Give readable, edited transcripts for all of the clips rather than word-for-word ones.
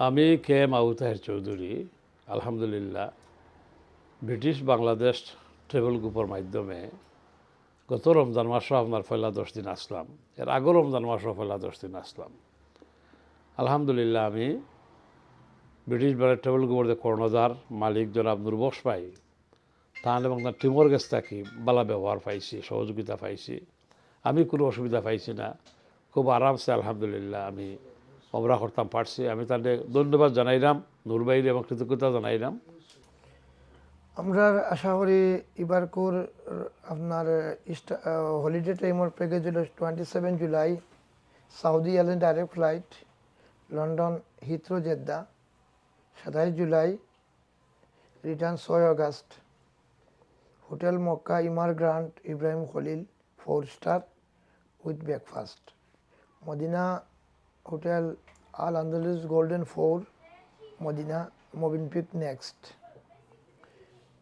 আমি কে মাউতাহের চৌধুরী আলহামদুলিল্লাহ British Bangladesh travel গ্রুপের মাধ্যমে গত রমজান মাসও আপনার পয়লা 10 দিন আসলাম, এর আগেও রমজান মাসও পয়লা 10 দিন আসলাম। আলহামদুলিল্লাহ আমি ব্রিটিশ বাংলা ট্রাভেল গ্রুপের যে কর্ণধার মালিক জনাব নুরবক্স ভাই তাহলে এবং তার টিমর কাছ থাকি বালা ব্যবহার পাইছি, সহযোগিতা পাইছি, আমি কোনো অসুবিধা পাইছি না, খুব আরামসে আলহামদুলিল্লাহ আমি অমরা করতাম পারছি। আমি তাদের ধন্যবাদ জানাইলাম, নূরবাইর এবং কৃতজ্ঞতা জানাইলাম। আমরা আশা করি এবারকর আপনার হলিডে টাইমের প্যাকেজ হলো 27 July Saudi airline direct flight London Heathrow Jeddah, 27 July return 6 August, hotel Makkah Emaar Grand Ibrahim Khalil 4 star with breakfast, Madinah hotel Al Andalus Golden 4 Madinah Movenpick next,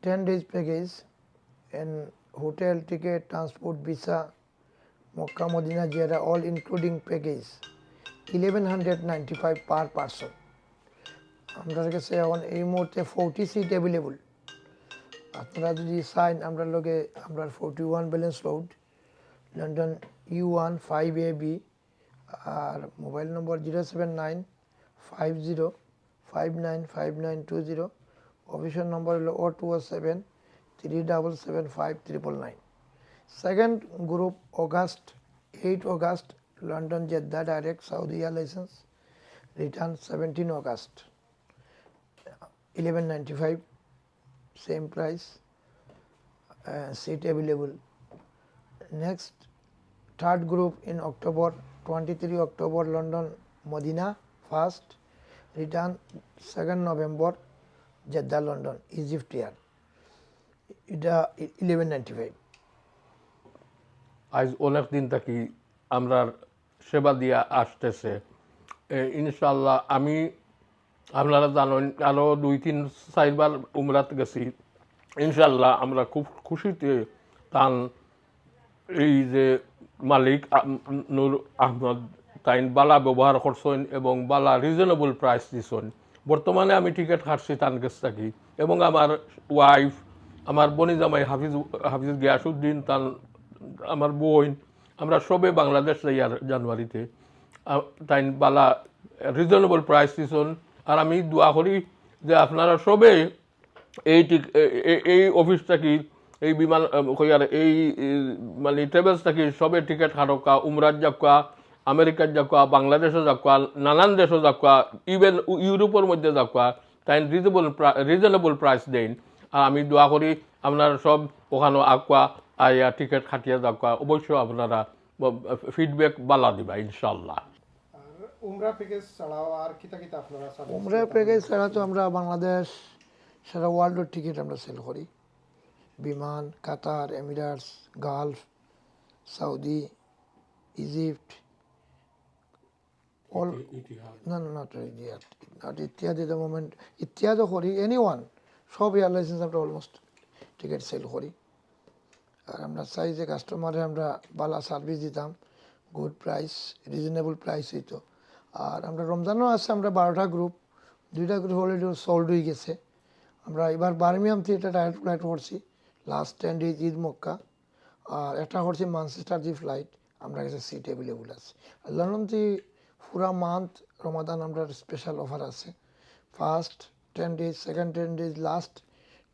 10 days package and hotel ticket transport visa Mokkah Medina Jeddah all including package 1195 per person. আমাদের কাছে এখন এই মুহূর্তে 40 seat available. আপনারা যদি চান আমরা লগে আমরা 41 balance road London U1 5AB আর মোবাইল নম্বর 07950595920, অফিসিয়াল নম্বর হলো 0207 377 5999। Second group August 8 August London Jeddah direct Saudi licence, return 17 August 1195 same price, seat available. Next third group in October 23 October London Medina first, return 2 November Jeddah London Egypt air, এটা 1195। আজ অনেক দিন থাকি আমরা সেবা দিয়া আসতেছে। ইনশাল্লাহ আমি আপনারা জানেন আরও 2-3-4 বার উমরাত গেছি। ইনশাল্লাহ আমরা খুব খুশিতে তান এই যে মালিক নূর আহমদ তাইন বালা ব্যবহার করছেন এবং বালা রিজনেবল প্রাইস দিছেন। বর্তমানে আমি টিকিট কাটছি তান কাছ থাকি এবং আমার ওয়াইফ, আমার বনি জামাই হাফিজ গিয়াসুদ্দিন, তান আমার বোন, আমরা সবে বাংলাদেশ যাই আর জানুয়ারিতে। তাই বালা রিজনেবল প্রাইস দিছেন। আর আমি দোয়া করি যে আপনারা সবে এই অফিস থাকি এই বিমান কইয়ার এই মানে ট্রাভেলস থাকি সবে টিকিট কাটকা, উমরাত যাকা, আমেরিকার যাকা, বাংলাদেশে যাকা, নানান দেশে যাকা, ইভেন ইউরোপের মধ্যে যাকা, তাই রিজনেবল প্রাইস দেন। আর আমি দোয়া করি আপনারা সব ওখানে আঁকা আয়া টিকিট খাটিয়ে যাকা, অবশ্যই আপনারা ফিডব্যাক বালা দিবা ইনশাল্লাহ। উমরা প্যাকেজ ছাড়াও আর কিতা কিতা আপনারা উমরা প্যাকেজ ছাড়া তো আমরা বাংলাদেশ সারা ওয়ার্ল্ডের টিকিট আমরা সেল করি, Biman, Qatar, Emirates, Gulf, Saudi, Egypt, all না না not Etihad, not Etihad at the moment, ইতিহাদও করি, এনি ওয়ান সব এয়ারলাইন্স আমরা অলমোস্ট টিকিট সেল করি। আর আমরা চাই যে কাস্টমারে আমরা ভালো সার্ভিস দিতাম, গুড প্রাইস, রিজনেবল প্রাইস হইতো। আর আমরা রমজানও আছে, আমরা 12টা গ্রুপ, 2টা গ্রুপ অলরেডি সোল্ড হয়ে গেছে। আমরা এবার বার্মিয়াম থিয়েটার ডাইরেক্ট ফ্লাইট করছি লাস্ট 10 days ঈদ মক্কা, আর একটা করছি ম্যানচেস্টার জি ফ্লাইট, আমরা কাছে সিট অ্যাভেলেবল আছে। আর লন্ডন থেকে পুরা মান্থ রমাদান আমরা স্পেশাল অফার আছে। First 10 days, second 10 days, last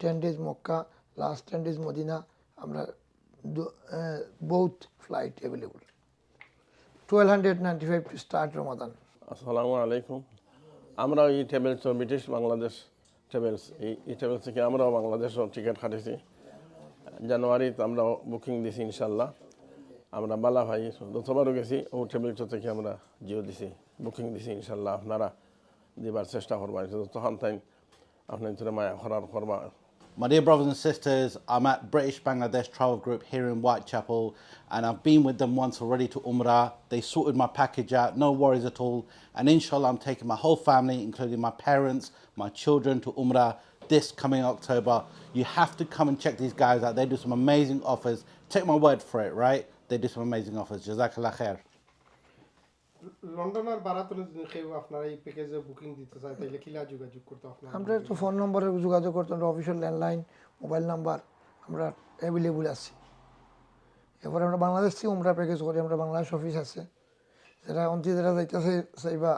10 days Mecca, last 10 days Medina, আমরা both flight available. 1295 to start Ramadan. আসসালামু আলাইকুম। আমরা এই ট্রাভেলস ব্রিটিশ বাংলাদেশ ট্রাভেলস এই ট্রাভেলস থেকে আমরাও বাংলাদেশও টিকিট কাটেছি। জানুয়ারিতে আমরা বুকিং দিছি ইনশাল্লাহ। আমরা বালা ভাই যতবারও গেছি ও ট্রাভেলস থেকে আমরা জিও দিছি, বুকিং দিছি ইনশাল্লাহ। আপনারা দিবার চেষ্টা করবেন, তখন তাই আপনার ভিতরে মায়া করার করবা। My dear brothers and sisters, I'm at British Bangladesh Travel Group here in Whitechapel, and I've been with them once already to Umrah. They sorted my package out, no worries at all. And inshallah, I'm taking my whole family, including my parents, my children, to Umrah this coming October. You have to come and check these guys out. They do some amazing offers. Take my word for it, right? They do some amazing offers. Jazakallah khair. London আর ভারতের যদি কেউ আপনারা এই প্যাকেজে booking দিতে চায় তাহলে কিলা যোগাযোগ করতে আপনারা আমরা তো ফোন নম্বরে যোগাযোগ করতে আমরা অফিসিয়াল ল্যান্ডলাইন মোবাইল নাম্বার আমরা অ্যাভেলেবল আছি। এরপরে আমরা বাংলাদেশ থেকে উমরা প্যাকেজ করি, আমরা বাংলাদেশ অফিস আছে, যারা অন্তি যারা যাইতেছে চাইবা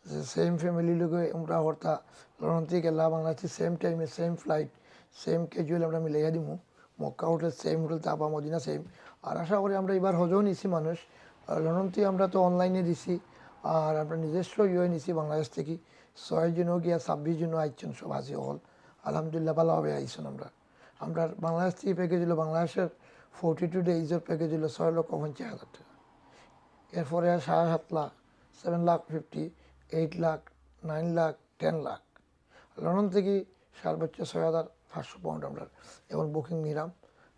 যে সেম ফ্যামিলি লোকে উমরা হর্তা লন্ডন থেকে গেলা বাংলাদেশ সেম টাইমে সেম ফ্লাইট সেম ক্যাজুয়াল আমরা মিলাইয়া দিমু। মক্কা হোটেল সেম হোটেল, তাপা মদিনা সেম। আর আশা করি আমরা এবার হজও নিছি মানুষ, আর লন্ডন থেকে আমরা তো অনলাইনে দিছি, আর আমরা নিজস্ব নিছি বাংলাদেশ থেকে 6 জনও গিয়া 26 জনও আইছেন, সব হাজি হল আলহামদুলিল্লাহ ভালোভাবে আইছেন। আমরা বাংলাদেশ থেকে প্যাকেজ হলো বাংলাদেশের 42 ডেইজের প্যাকেজ হলো 6,50,000 টাকা। এরপরে 7.5 লাখ, 7,50,000, 8 লাখ, 9 লাখ, 10 লাখ। লন্ডন থেকে সর্বোচ্চ 6,500 পাউন্ড আমরা এখন বুকিং নিলাম।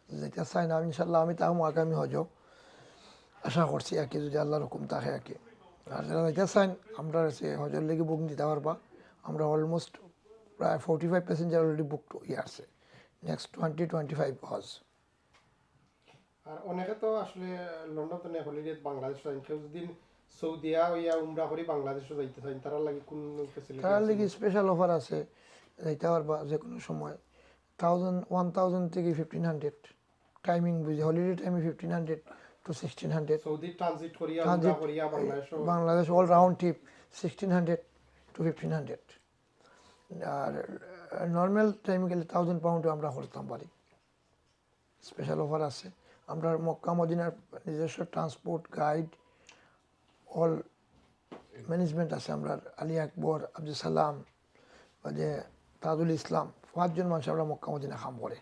যেটা চাই না ইনশাল্লাহ আমি তাও আগামী হজও আশা করছি আর কি, যদি আল্লাহর হুকুম থাকে আর কি। আর যারা যেটা চাইন আমরা হজের লেগে বুকিং দিতে পারবা। আমরা অলমোস্ট প্রায় 45 প্যাসেঞ্জার অলরেডি বুক ইয়ে আছে, নেক্সট 20-25 হজ। আর অনেকে তো আসলে লন্ডন তো হলিডে বাংলাদেশ যায়, কেউ যদি সৌদিয়া হইয়া উমরা করি বাংলাদেশও যাইতে চান তারা লাগে কোন ফ্যাসিলিটি তার লেগে স্পেশাল অফার আছে, যাইতে পারবা যে কোনো সময় 1,000 থেকে 1,500 টাইমিং বুঝে, হলিডে টাইমে 1,500 to 1,600। সৌদি ট্রানজিট করিয়া Transit, উমরা করিয়া বাংলাদেশও বাংলাদেশ অল রাউন্ড ট্রিপ 1,600 to 1,500। আর নর্মাল টাইমে গেলে 1,000 পাউন্ডে আমরা করতাম পারি। স্পেশাল অফার আছে। আমরা মক্কা মদিনার নিজস্ব ট্রান্সপোর্ট গাইড অল ম্যানেজমেন্ট আছে। আমরা আলী আকবর, আব্দুল সালাম, যে তাজুল ইসলাম, 5 জন মানুষ আমরা মক্কা মদিনা কাম করে।